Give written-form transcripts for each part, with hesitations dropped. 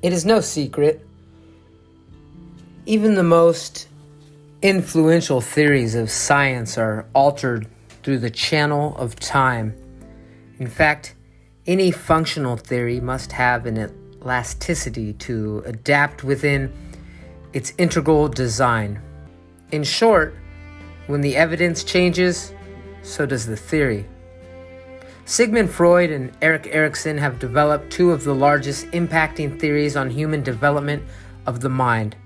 It is no secret, even the most influential theories of science are altered through the channel of time. In fact, any functional theory must have an elasticity to adapt within its integral design. In short, when the evidence changes, so does the theory. Sigmund Freud and Erikson have developed two of the largest impacting theories on human development of the mind.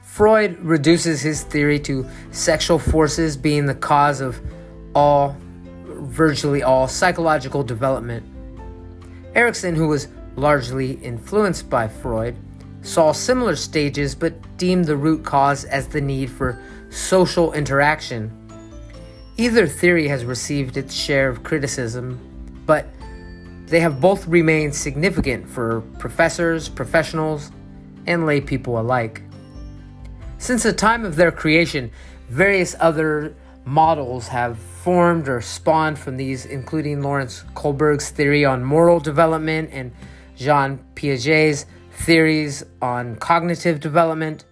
Freud reduces his theory to sexual forces being the cause of virtually all psychological development. Erikson, who was largely influenced by Freud, saw similar stages but deemed the root cause as the need for social interaction. Either theory has received its share of criticism, but they have both remained significant for professors, professionals, and lay people alike. Since the time of their creation, various other models have formed or spawned from these, including Lawrence Kohlberg's theory on moral development and Jean Piaget's theories on cognitive development.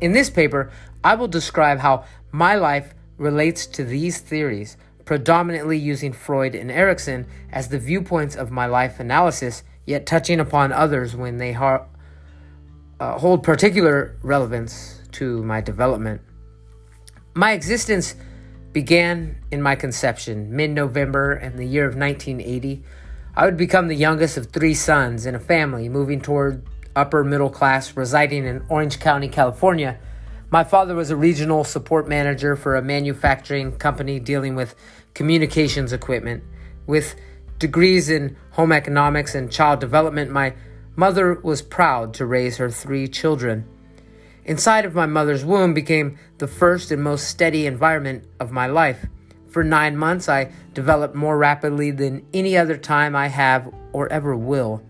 In this paper, I will describe how my life relates to these theories, predominantly using Freud and Erikson as the viewpoints of my life analysis, yet touching upon others when they hold particular relevance to my development. My existence began in my conception, mid-November in the year of 1980. I would become the youngest of three sons in a family moving toward upper middle class, residing in Orange County, California. My father was a regional support manager for a manufacturing company dealing with communications equipment. With degrees in home economics and child development, my mother was proud to raise her three children. Inside of my mother's womb became the first and most steady environment of my life. For 9 months, I developed more rapidly than any other time I have or ever will.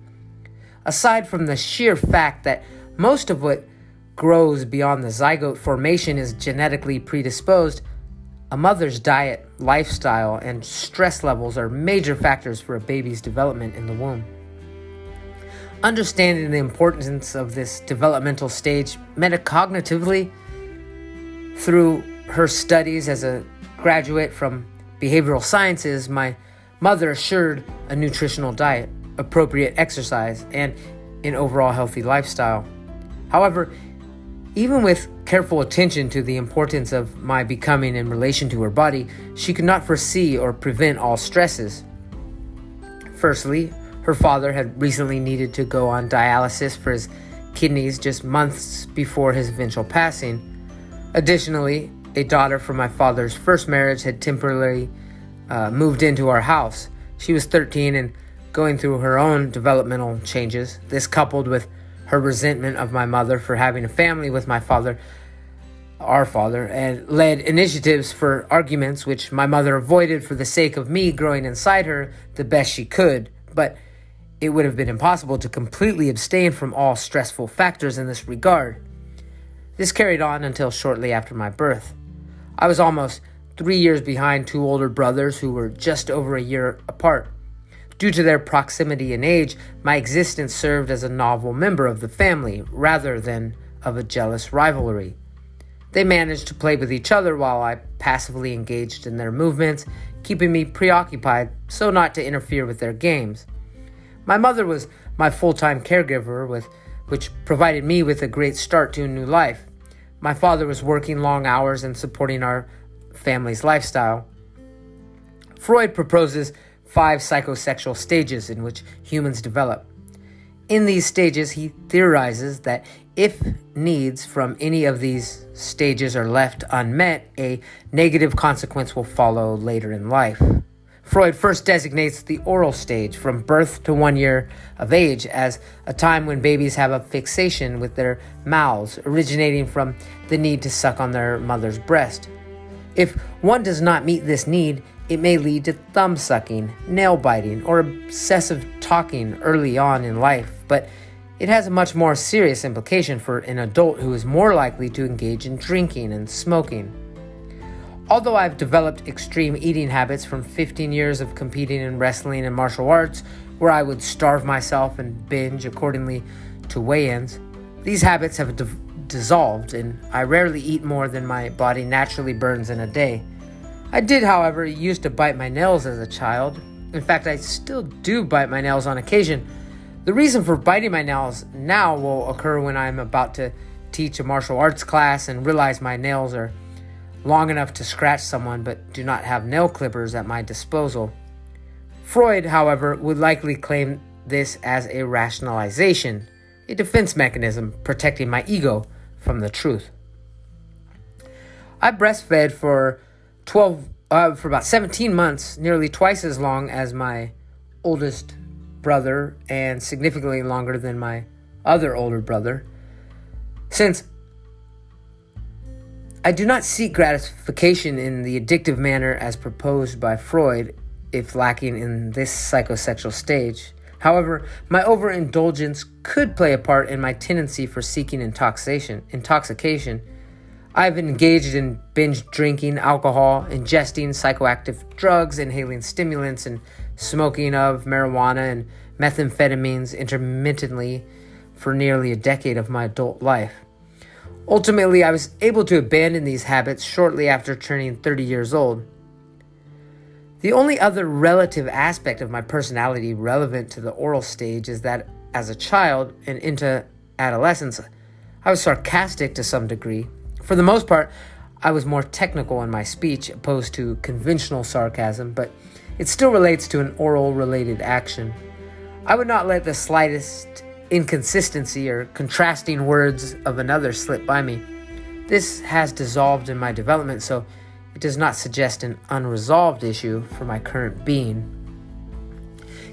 Aside from the sheer fact that most of what grows beyond the zygote formation is genetically predisposed, a mother's diet, lifestyle, and stress levels are major factors for a baby's development in the womb. Understanding the importance of this developmental stage metacognitively through her studies as a graduate from behavioral sciences, my mother assured a nutritional diet, appropriate exercise, and an overall healthy lifestyle. However, even with careful attention to the importance of my becoming in relation to her body, she could not foresee or prevent all stresses. Firstly, her father had recently needed to go on dialysis for his kidneys just months before his eventual passing. Additionally, a daughter from my father's first marriage had temporarily moved into our house. She was 13 and going through her own developmental changes. This, coupled with her resentment of my mother for having a family with our father, and led initiatives for arguments which my mother avoided for the sake of me growing inside her the best she could. But it would have been impossible to completely abstain from all stressful factors in this regard. This carried on until shortly after my birth. I was almost 3 years behind two older brothers who were just over a year apart. Due to their proximity in age, my existence served as a novel member of the family rather than of a jealous rivalry. They managed to play with each other while I passively engaged in their movements, keeping me preoccupied so not to interfere with their games. My mother was my full-time caregiver, which provided me with a great start to a new life. My father was working long hours and supporting our family's lifestyle. Freud proposes 5 psychosexual stages in which humans develop. In these stages, he theorizes that if needs from any of these stages are left unmet, a negative consequence will follow later in life. Freud first designates the oral stage from birth to 1 year of age as a time when babies have a fixation with their mouths, originating from the need to suck on their mother's breast. If one does not meet this need, it may lead to thumb sucking, nail biting, or obsessive talking early on in life, but it has a much more serious implication for an adult who is more likely to engage in drinking and smoking. Although I've developed extreme eating habits from 15 years of competing in wrestling and martial arts, where I would starve myself and binge accordingly to weigh-ins. These habits have dissolved, and I rarely eat more than my body naturally burns in a day. I did, however, used to bite my nails as a child. In fact, I still do bite my nails on occasion. The reason for biting my nails now will occur when I'm about to teach a martial arts class and realize my nails are long enough to scratch someone but do not have nail clippers at my disposal. Freud, however, would likely claim this as a rationalization, a defense mechanism protecting my ego from the truth. I breastfed for about 17 months, nearly twice as long as my oldest brother and significantly longer than my other older brother. Since I do not seek gratification in the addictive manner as proposed by Freud, if lacking in this psychosexual stage. However, my overindulgence could play a part in my tendency for seeking intoxication. I've engaged in binge drinking alcohol, ingesting psychoactive drugs, inhaling stimulants, and smoking of marijuana and methamphetamines intermittently for nearly a decade of my adult life. Ultimately, I was able to abandon these habits shortly after turning 30 years old. The only other relative aspect of my personality relevant to the oral stage is that as a child and into adolescence, I was sarcastic to some degree. For the most part, I was more technical in my speech opposed to conventional sarcasm, but it still relates to an oral-related action. I would not let the slightest inconsistency or contrasting words of another slip by me. This has dissolved in my development, so it does not suggest an unresolved issue for my current being.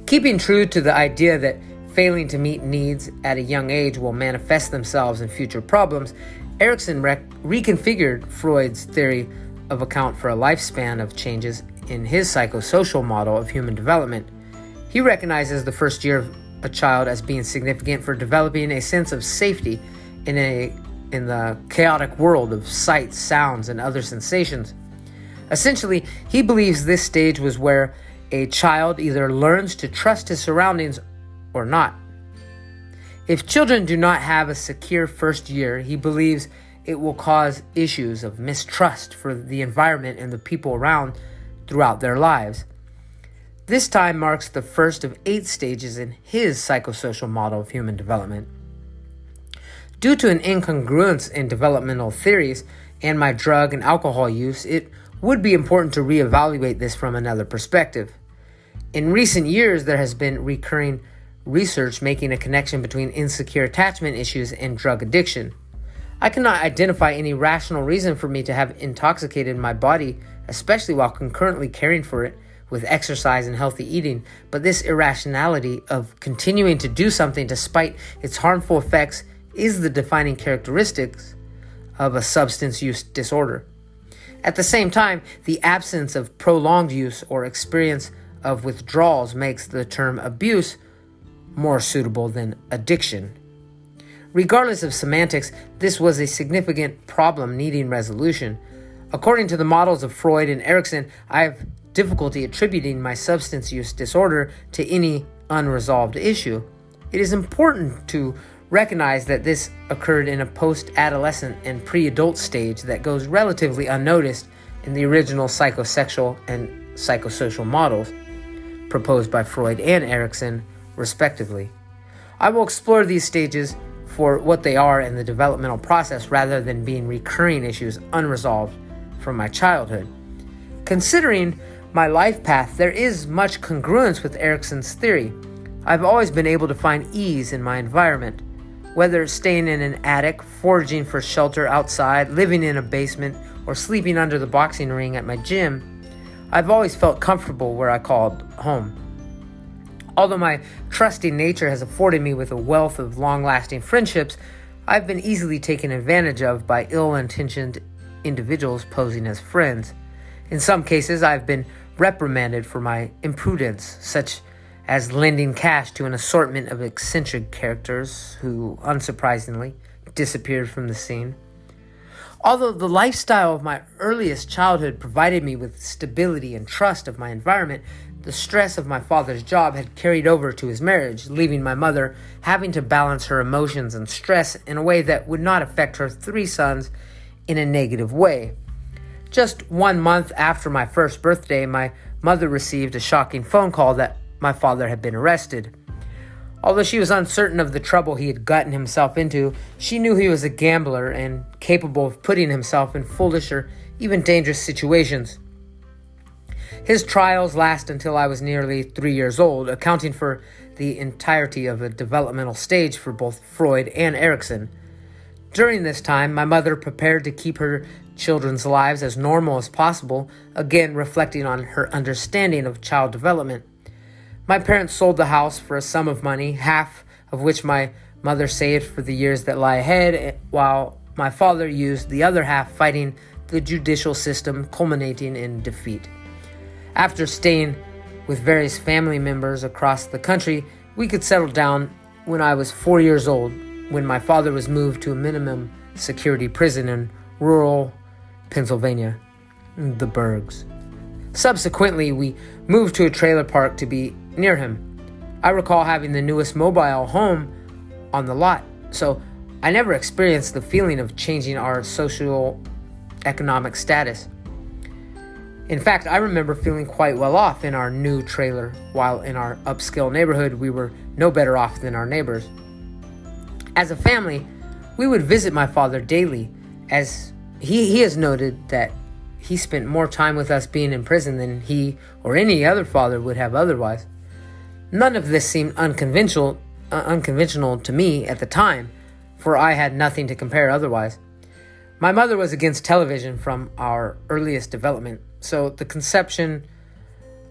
Keeping true to the idea that failing to meet needs at a young age will manifest themselves in future problems, Erikson reconfigured Freud's theory of account for a lifespan of changes in his psychosocial model of human development. He recognizes the first year of a child as being significant for developing a sense of safety in the chaotic world of sights, sounds, and other sensations. Essentially, he believes this stage was where a child either learns to trust his surroundings or not. If children do not have a secure first year, he believes it will cause issues of mistrust for the environment and the people around throughout their lives. This time marks the first of 8 stages in his psychosocial model of human development. Due to an incongruence in developmental theories and my drug and alcohol use, it would be important to reevaluate this from another perspective. In recent years, there has been recurring research making a connection between insecure attachment issues and drug addiction. I cannot identify any rational reason for me to have intoxicated my body, especially while concurrently caring for it with exercise and healthy eating, but this irrationality of continuing to do something despite its harmful effects is the defining characteristics of a substance use disorder. At the same time, the absence of prolonged use or experience of withdrawals makes the term abuse more suitable than addiction. Regardless of semantics, this was a significant problem needing resolution. According to the models of Freud and Erikson, I have difficulty attributing my substance use disorder to any unresolved issue. It is important to recognize that this occurred in a post-adolescent and pre-adult stage that goes relatively unnoticed in the original psychosexual and psychosocial models proposed by Freud and Erikson, respectively. I will explore these stages for what they are in the developmental process rather than being recurring issues unresolved from my childhood. Considering my life path, there is much congruence with Erikson's theory. I've always been able to find ease in my environment. Whether staying in an attic, foraging for shelter outside, living in a basement, or sleeping under the boxing ring at my gym, I've always felt comfortable where I called home. Although my trusting nature has afforded me with a wealth of long-lasting friendships, I've been easily taken advantage of by ill-intentioned individuals posing as friends. In some cases, I've been reprimanded for my imprudence, such as lending cash to an assortment of eccentric characters who, unsurprisingly, disappeared from the scene. Although the lifestyle of my earliest childhood provided me with stability and trust of my environment, the stress of my father's job had carried over to his marriage, leaving my mother having to balance her emotions and stress in a way that would not affect her 3 sons in a negative way. Just 1 month after my first birthday, my mother received a shocking phone call that my father had been arrested. Although she was uncertain of the trouble he had gotten himself into, she knew he was a gambler and capable of putting himself in foolish or even dangerous situations. His trials last until I was nearly 3 years old, accounting for the entirety of a developmental stage for both Freud and Erikson. During this time, my mother prepared to keep her children's lives as normal as possible, again reflecting on her understanding of child development. My parents sold the house for a sum of money, half of which my mother saved for the years that lie ahead, while my father used the other half fighting the judicial system, culminating in defeat. After staying with various family members across the country, we could settle down when I was 4 years old, when my father was moved to a minimum security prison in rural Pennsylvania, the Bergs. Subsequently, we moved to a trailer park to be near him. I recall having the newest mobile home on the lot, so I never experienced the feeling of changing our socio-economic status. In fact, I remember feeling quite well off in our new trailer, while in our upscale neighborhood, we were no better off than our neighbors. As a family, we would visit my father daily, as he has noted that he spent more time with us being in prison than he or any other father would have otherwise. None of this seemed unconventional to me at the time, for I had nothing to compare otherwise. My mother was against television from our earliest development, so the conception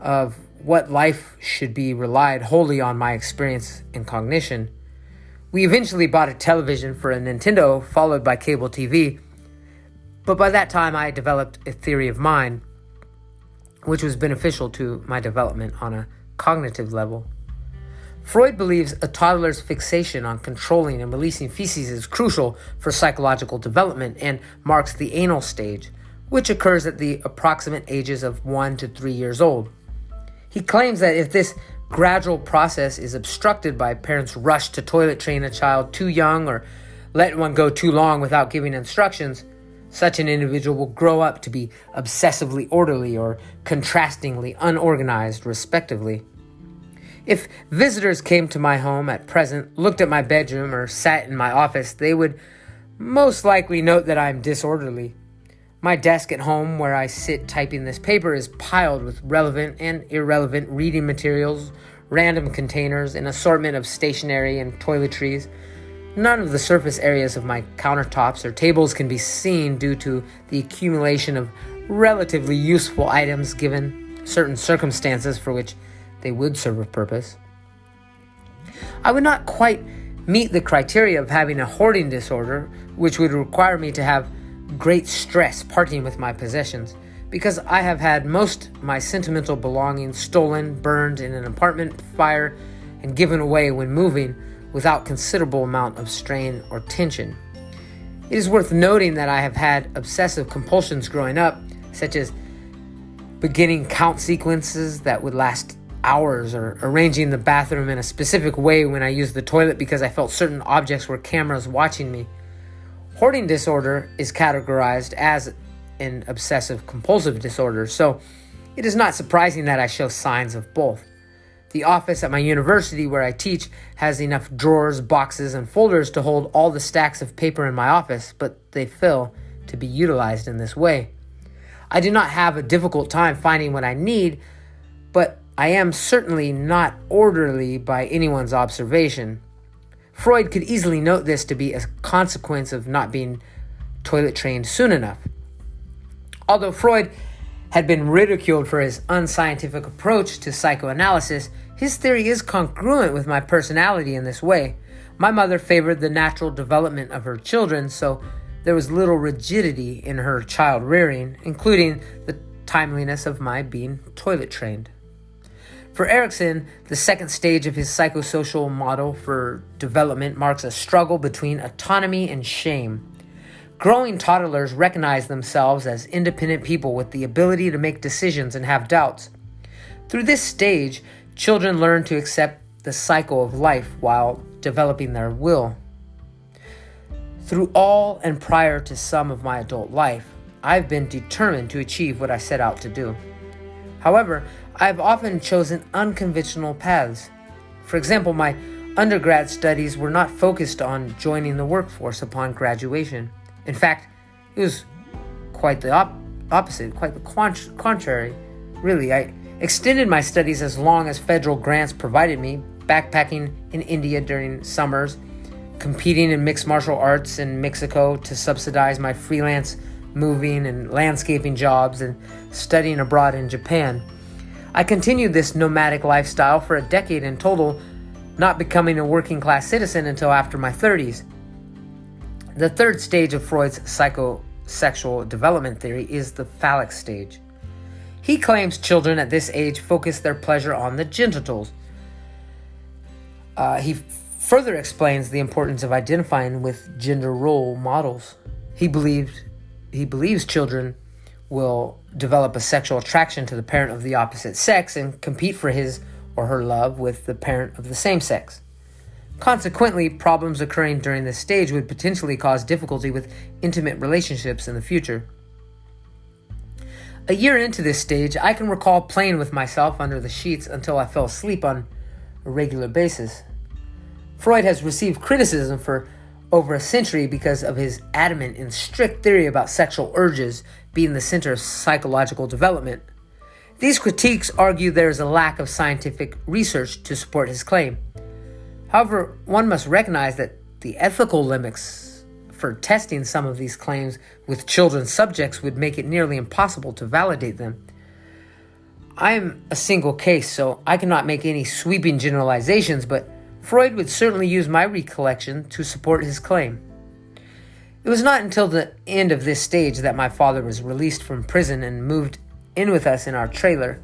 of what life should be relied wholly on my experience and cognition. We eventually bought a television for a Nintendo, followed by cable TV, but by that time I developed a theory of mind, which was beneficial to my development on a cognitive level. Freud believes a toddler's fixation on controlling and releasing feces is crucial for psychological development and marks the anal stage, which occurs at the approximate ages of 1 to 3 years old. He claims that if this gradual process is obstructed by parents' rush to toilet train a child too young or let one go too long without giving instructions, such an individual will grow up to be obsessively orderly or contrastingly unorganized, respectively. If visitors came to my home at present, looked at my bedroom, or sat in my office, they would most likely note that I am disorderly. My desk at home, where I sit typing this paper, is piled with relevant and irrelevant reading materials, random containers, an assortment of stationery and toiletries. None of the surface areas of my countertops or tables can be seen due to the accumulation of relatively useful items given certain circumstances for which they would serve a purpose. I would not quite meet the criteria of having a hoarding disorder, which would require me to have great stress parting with my possessions, because I have had most my sentimental belongings stolen, burned in an apartment fire, and given away when moving without considerable amount of strain or tension. It is worth noting that I have had obsessive compulsions growing up, such as beginning count sequences that would last hours, or arranging the bathroom in a specific way when I used the toilet because I felt certain objects were cameras watching me. Hoarding disorder is categorized as an obsessive compulsive disorder, so it is not surprising that I show signs of both. The office at my university where I teach has enough drawers, boxes, and folders to hold all the stacks of paper in my office, but they fail to be utilized in this way. I do not have a difficult time finding what I need, but I am certainly not orderly by anyone's observation. Freud could easily note this to be a consequence of not being toilet trained soon enough. Although Freud had been ridiculed for his unscientific approach to psychoanalysis, his theory is congruent with my personality in this way. My mother favored the natural development of her children, so there was little rigidity in her child rearing, including the timeliness of my being toilet trained. For Erikson, the second stage of his psychosocial model for development marks a struggle between autonomy and shame. Growing toddlers recognize themselves as independent people with the ability to make decisions and have doubts. Through this stage, children learn to accept the cycle of life while developing their will. Through all and prior to some of my adult life, I've been determined to achieve what I set out to do. However, I've often chosen unconventional paths. For example, my undergrad studies were not focused on joining the workforce upon graduation. In fact, it was quite the opposite, quite the contrary. Really, I extended my studies as long as federal grants provided me, backpacking in India during summers, competing in mixed martial arts in Mexico to subsidize my freelance moving and landscaping jobs, and studying abroad in Japan. I continued this nomadic lifestyle for a decade in total, not becoming a working class citizen until after my 30s. The third stage of Freud's psychosexual development theory is the phallic stage. He claims children at this age focus their pleasure on the genitals. He further explains the importance of identifying with gender role models. He believes children will develop a sexual attraction to the parent of the opposite sex and compete for his or her love with the parent of the same sex. Consequently, problems occurring during this stage would potentially cause difficulty with intimate relationships in the future. A year into this stage, I can recall playing with myself under the sheets until I fell asleep on a regular basis. Freud has received criticism for over a century because of his adamant and strict theory about sexual urges being the center of psychological development. These critiques argue there is a lack of scientific research to support his claim. However, one must recognize that the ethical limits for testing some of these claims with children's subjects would make it nearly impossible to validate them. I am a single case, so I cannot make any sweeping generalizations, but Freud would certainly use my recollection to support his claim. It was not until the end of this stage that my father was released from prison and moved in with us in our trailer.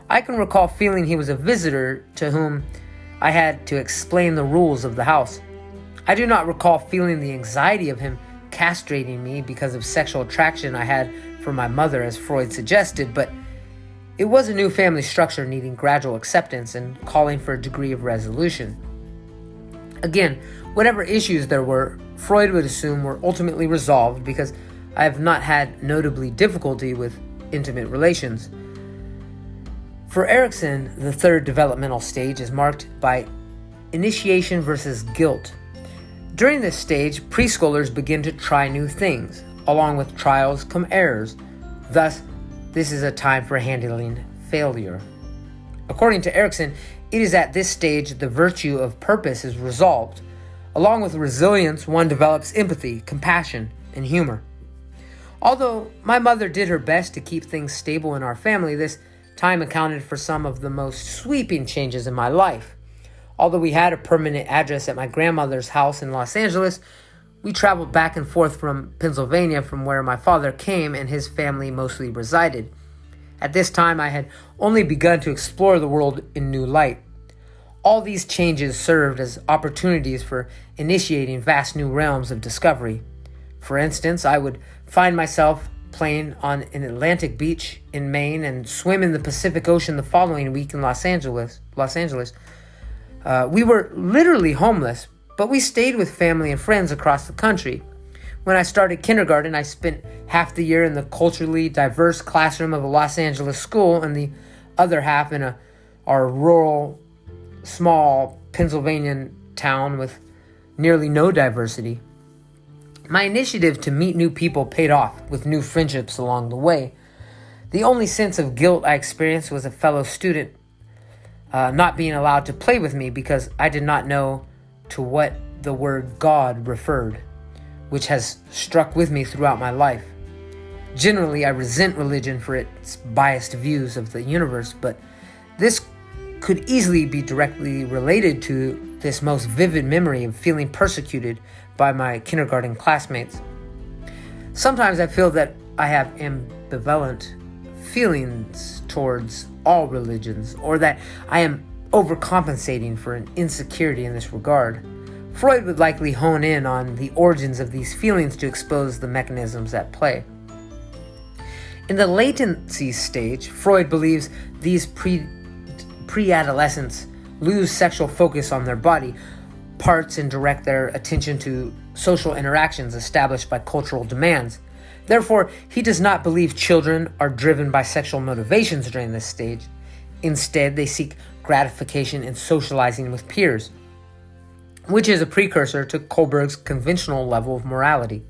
I can recall feeling he was a visitor to whom I had to explain the rules of the house. I do not recall feeling the anxiety of him castrating me because of sexual attraction I had for my mother, as Freud suggested, but it was a new family structure needing gradual acceptance and calling for a degree of resolution. Again, whatever issues there were, Freud would assume were ultimately resolved because I have not had notably difficulty with intimate relations. For Erikson, the third developmental stage is marked by initiation versus guilt. During this stage, preschoolers begin to try new things. Along with trials come errors. Thus, this is a time for handling failure. According to Erikson, it is at this stage the virtue of purpose is resolved. Along with resilience, one develops empathy, compassion, and humor. Although my mother did her best to keep things stable in our family, this time accounted for some of the most sweeping changes in my life. Although we had a permanent address at my grandmother's house in Los Angeles, we traveled back and forth from Pennsylvania, from where my father came and his family mostly resided. At this time, I had only begun to explore the world in new light. All these changes served as opportunities for initiating vast new realms of discovery. For instance, I would find myself playing on an Atlantic beach in Maine and swim in the Pacific Ocean the following week in Los Angeles. We were literally homeless, but we stayed with family and friends across the country. When I started kindergarten, I spent half the year in the culturally diverse classroom of a Los Angeles school and the other half in our rural, small Pennsylvania town with nearly no diversity. My initiative to meet new people paid off with new friendships along the way. The only sense of guilt I experienced was a fellow student not being allowed to play with me because I did not know to what the word God referred, which has struck with me throughout my life. Generally, I resent religion for its biased views of the universe, but this could easily be directly related to this most vivid memory of feeling persecuted by my kindergarten classmates. Sometimes I feel that I have ambivalent feelings towards all religions, or that I am overcompensating for an insecurity in this regard. Freud would likely hone in on the origins of these feelings to expose the mechanisms at play. In the latency stage, Freud believes these pre-adolescents lose sexual focus on their body parts and direct their attention to social interactions established by cultural demands. Therefore, he does not believe children are driven by sexual motivations during this stage. Instead, they seek gratification in socializing with peers, which is a precursor to Kohlberg's conventional level of morality.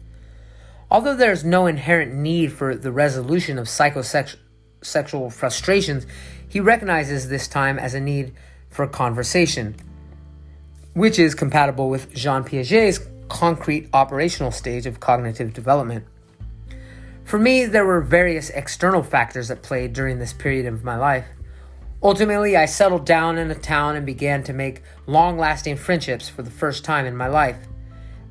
Although there is no inherent need for the resolution of psychosexual frustrations, he recognizes this time as a need for conversation, which is compatible with Jean Piaget's concrete operational stage of cognitive development. For me, there were various external factors at play during this period of my life. Ultimately, I settled down in a town and began to make long-lasting friendships for the first time in my life.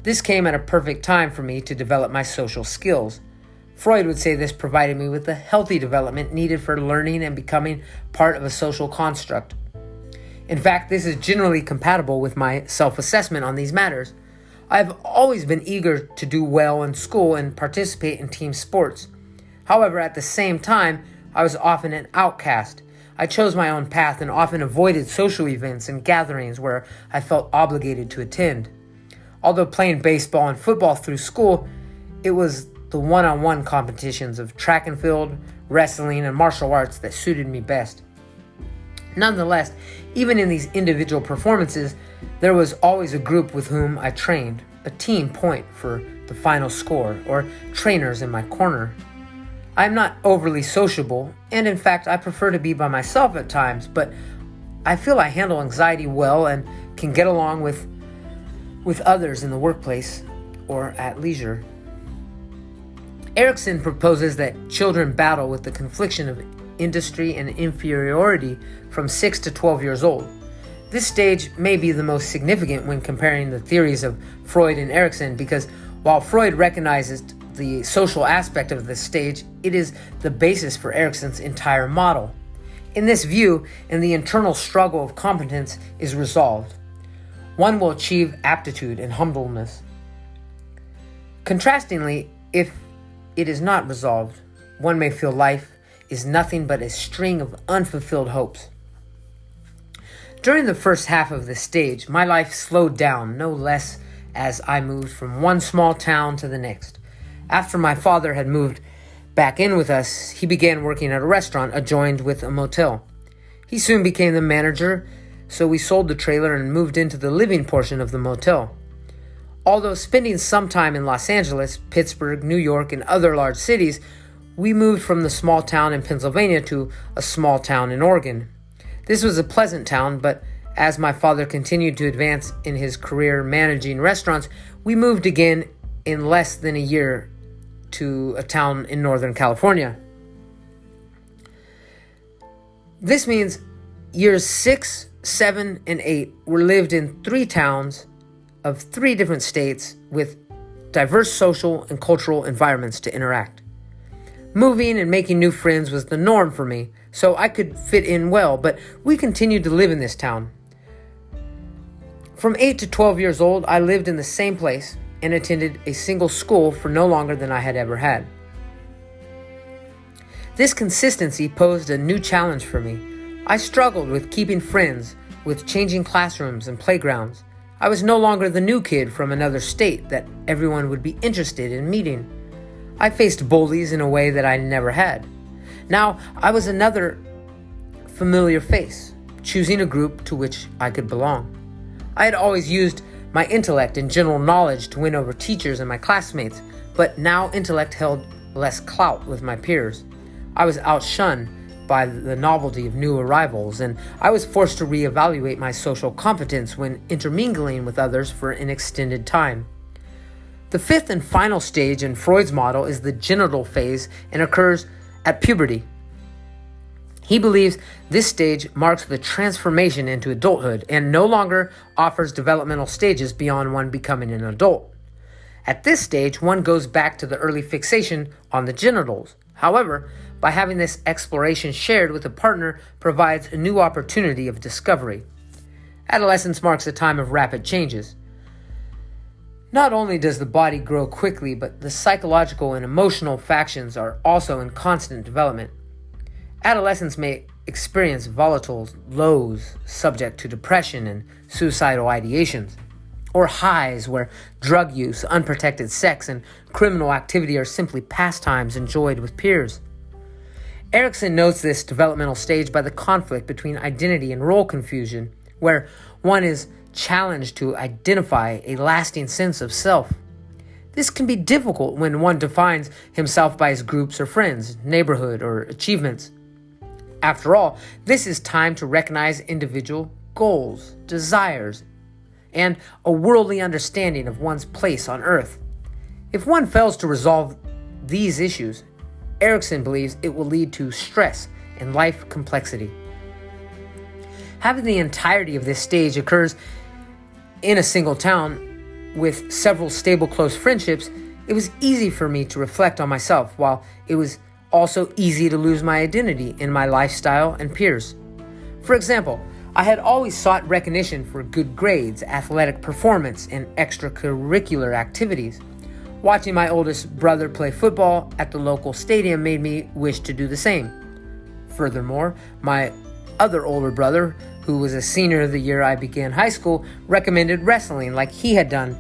This came at a perfect time for me to develop my social skills. Freud would say this provided me with the healthy development needed for learning and becoming part of a social construct. In fact, this is generally compatible with my self-assessment on these matters. I have always been eager to do well in school and participate in team sports. However, at the same time, I was often an outcast. I chose my own path and often avoided social events and gatherings where I felt obligated to attend. Although playing baseball and football through school, it was the one-on-one competitions of track and field, wrestling, and martial arts that suited me best. Nonetheless, even in these individual performances, there was always a group with whom I trained, a team point for the final score, or trainers in my corner. I am not overly sociable, and in fact, I prefer to be by myself at times, but I feel I handle anxiety well and can get along with others in the workplace or at leisure. Erikson proposes that children battle with the confliction of industry and inferiority from 6 to 12 years old. This stage may be the most significant when comparing the theories of Freud and Erikson, because while Freud recognizes the social aspect of this stage, it is the basis for Erikson's entire model. In this view, the internal struggle of competence is resolved. One will achieve aptitude and humbleness. Contrastingly, if it is not resolved, one may feel life is nothing but a string of unfulfilled hopes. During the first half of this stage, my life slowed down no less as I moved from one small town to the next. After my father had moved back in with us, he began working at a restaurant adjoined with a motel. He soon became the manager, so we sold the trailer and moved into the living portion of the motel. Although spending some time in Los Angeles, Pittsburgh, New York, and other large cities, we moved from the small town in Pennsylvania to a small town in Oregon. This was a pleasant town, but as my father continued to advance in his career managing restaurants, we moved again in less than a year to a town in Northern California. This means years 6, 7, and 8 were lived in 3 towns of 3 different states with diverse social and cultural environments to interact. Moving and making new friends was the norm for me, so I could fit in well, but we continued to live in this town. From 8 to 12 years old, I lived in the same place and attended a single school for no longer than I had ever had. This consistency posed a new challenge for me. I struggled with keeping friends, with changing classrooms and playgrounds. I was no longer the new kid from another state that everyone would be interested in meeting. I faced bullies in a way that I never had. Now, I was another familiar face, choosing a group to which I could belong. I had always used my intellect and general knowledge to win over teachers and my classmates, but now intellect held less clout with my peers. I was outshunned by the novelty of new arrivals, and I was forced to reevaluate my social competence when intermingling with others for an extended time. The 5th and final stage in Freud's model is the genital phase and occurs at puberty. He believes this stage marks the transformation into adulthood and no longer offers developmental stages beyond one becoming an adult. At this stage, one goes back to the early fixation on the genitals. However, by having this exploration shared with a partner provides a new opportunity of discovery. Adolescence marks a time of rapid changes. Not only does the body grow quickly, but the psychological and emotional factions are also in constant development. Adolescence may experience volatile lows subject to depression and suicidal ideations, or highs where drug use, unprotected sex, and criminal activity are simply pastimes enjoyed with peers. Erikson notes this developmental stage by the conflict between identity and role confusion, where one is challenged to identify a lasting sense of self. This can be difficult when one defines himself by his groups or friends, neighborhood, or achievements. After all, this is time to recognize individual goals, desires, and a worldly understanding of one's place on earth. If one fails to resolve these issues, Erikson believes it will lead to stress and life complexity. Having the entirety of this stage occurs in a single town with several stable close friendships, it was easy for me to reflect on myself, while it was also easy to lose my identity in my lifestyle and peers. For example, I had always sought recognition for good grades, athletic performance, and extracurricular activities. Watching my oldest brother play football at the local stadium made me wish to do the same. Furthermore, my other older brother, who was a senior the year I began high school, recommended wrestling like he had done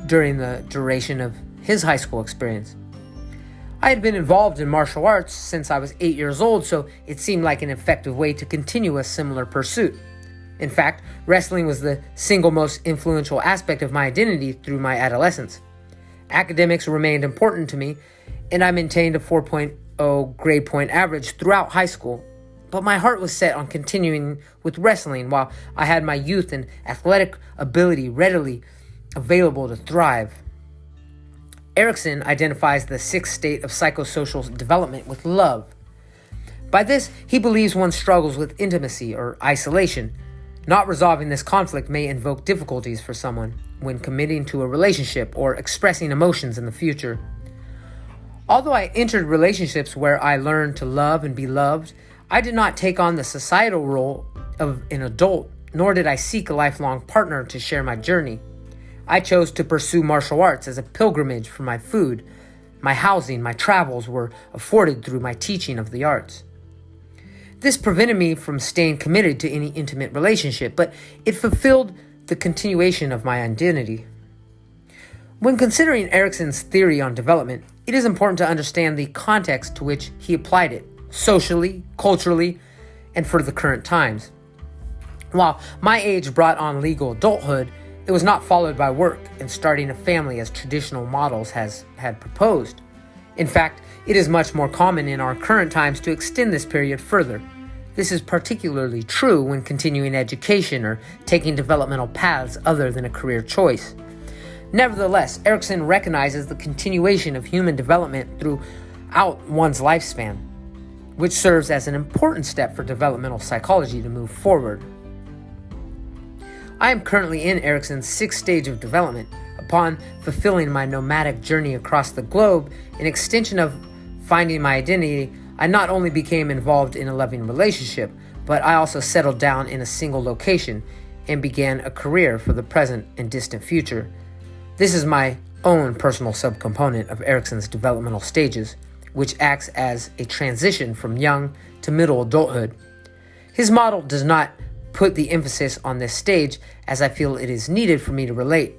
during the duration of his high school experience. I had been involved in martial arts since I was 8 years old, so it seemed like an effective way to continue a similar pursuit. In fact, wrestling was the single most influential aspect of my identity through my adolescence. Academics remained important to me, and I maintained a 4.0 grade point average throughout high school. But my heart was set on continuing with wrestling while I had my youth and athletic ability readily available to thrive. Erikson identifies the sixth state of psychosocial development with love. By this, he believes one struggles with intimacy or isolation. Not resolving this conflict may invoke difficulties for someone when committing to a relationship or expressing emotions in the future. Although I entered relationships where I learned to love and be loved, I did not take on the societal role of an adult, nor did I seek a lifelong partner to share my journey. I chose to pursue martial arts as a pilgrimage for my food. My housing, my travels were afforded through my teaching of the arts. This prevented me from staying committed to any intimate relationship, but it fulfilled the continuation of my identity. When considering Erikson's theory on development, it is important to understand the context to which he applied it, socially, culturally, and for the current times. While my age brought on legal adulthood, it was not followed by work and starting a family as traditional models had proposed. In fact, it is much more common in our current times to extend this period further. This is particularly true when continuing education or taking developmental paths other than a career choice. Nevertheless, Erikson recognizes the continuation of human development throughout one's lifespan, which serves as an important step for developmental psychology to move forward. I am currently in Erikson's sixth stage of development. Upon fulfilling my nomadic journey across the globe, an extension of finding my identity, I not only became involved in a loving relationship, but I also settled down in a single location and began a career for the present and distant future. This is my own personal subcomponent of Erikson's developmental stages, which acts as a transition from young to middle adulthood. His model does not put the emphasis on this stage, as I feel it is needed for me to relate.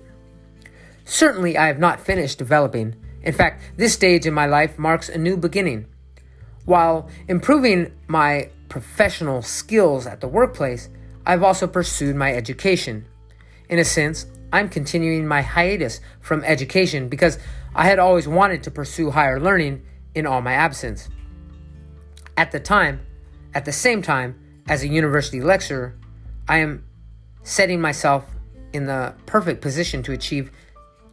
Certainly, I have not finished developing. In fact, this stage in my life marks a new beginning. While improving my professional skills at the workplace, I've also pursued my education. In a sense, I'm continuing my hiatus from education because I had always wanted to pursue higher learning in all my absence. At the same time, as a university lecturer, I am setting myself in the perfect position to achieve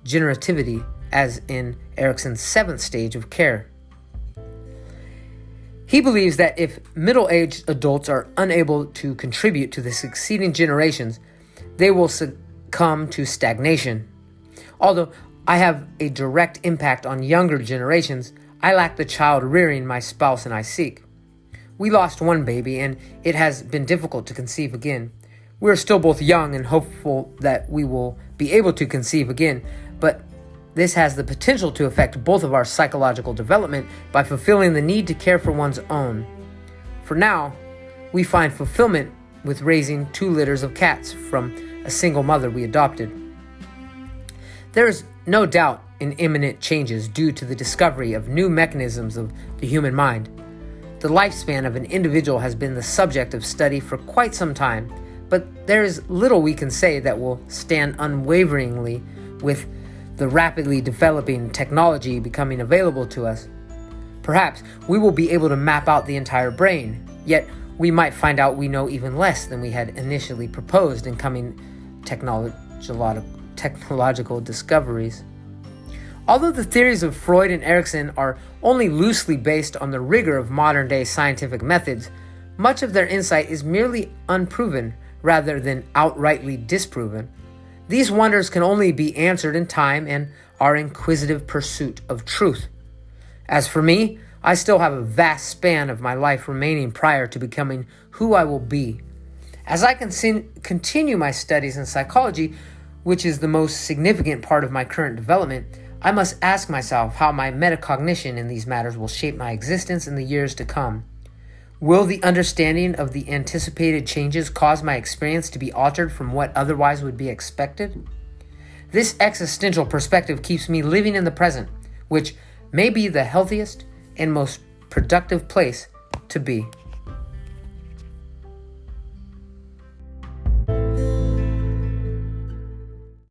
generativity as in Erikson's seventh stage of care. He believes that if middle-aged adults are unable to contribute to the succeeding generations, they will succumb to stagnation. Although I have a direct impact on younger generations, I lack the child rearing my spouse and I seek. We lost one baby, and it has been difficult to conceive again. We are still both young and hopeful that we will be able to conceive again, but this has the potential to affect both of our psychological development by fulfilling the need to care for one's own. For now, we find fulfillment with raising 2 litters of cats from a single mother we adopted. There is no doubt in imminent changes due to the discovery of new mechanisms of the human mind. The lifespan of an individual has been the subject of study for quite some time, but there is little we can say that will stand unwaveringly with the rapidly developing technology becoming available to us. Perhaps we will be able to map out the entire brain, yet we might find out we know even less than we had initially proposed in coming technological discoveries. Although the theories of Freud and Erikson are only loosely based on the rigor of modern-day scientific methods, much of their insight is merely unproven rather than outrightly disproven. These wonders can only be answered in time and our inquisitive pursuit of truth. As for me, I still have a vast span of my life remaining prior to becoming who I will be. As I continue my studies in psychology, which is the most significant part of my current development, I must ask myself how my metacognition in these matters will shape my existence in the years to come. Will the understanding of the anticipated changes cause my experience to be altered from what otherwise would be expected? This existential perspective keeps me living in the present, which may be the healthiest and most productive place to be.